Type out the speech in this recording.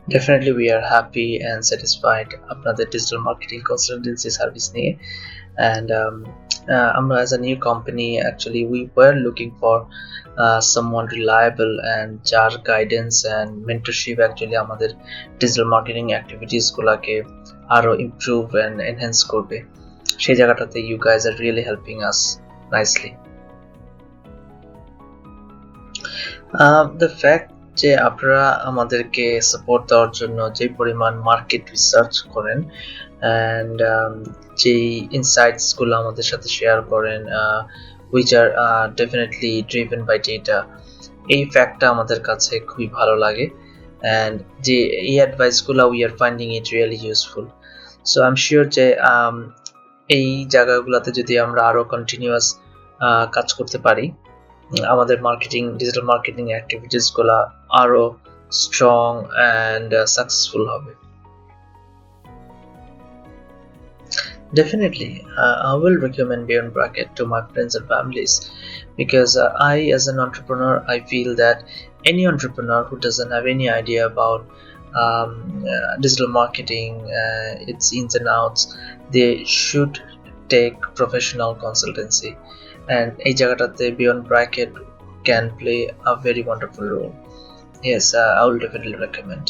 Definitely, we are happy and satisfied আপনাদের digital marketing consultancy service নিয়ে, and আমরা as a new company actually we were looking for someone reliable and যার guidance and mentorship actually আমাদের digital marketing activities গুলাকে আরো improve and enhance করবে। সেই জায়গাটাতে you guys are really helping us nicely. The fact যে আপনারা আমাদেরকে সাপোর্ট দেওয়ার জন্য যে পরিমাণ মার্কেট রিসার্চ করেন and যেই ইনসাইটস গুলো আমাদের সাথে শেয়ার করেন which are definitely driven by data, এই ফ্যাক্টটা আমাদের কাছে খুবই ভালো লাগে and যে এই অ্যাডভাইস গুলো we are finding it really useful. So I'm sure যে এই জায়গাগুলোতে যদি আমরা আরো কন্টিনিউয়াস কাজ করতে পারি, আমাদের ডিজিটাল মার্কেটিং অ্যাক্টিভিটিস গুলা আরো স্ট্রং and সাকসেসফুল হবে। Definitely, I will recommend Beyond Bracket to my friends and families because I, as an entrepreneur, I feel that any entrepreneur who doesn't have any idea about digital marketing, its ins and outs, they should take professional consultancy, and এই জায়গাটাতে Beyond Bracket can play a very wonderful role. Yes, I will definitely recommend.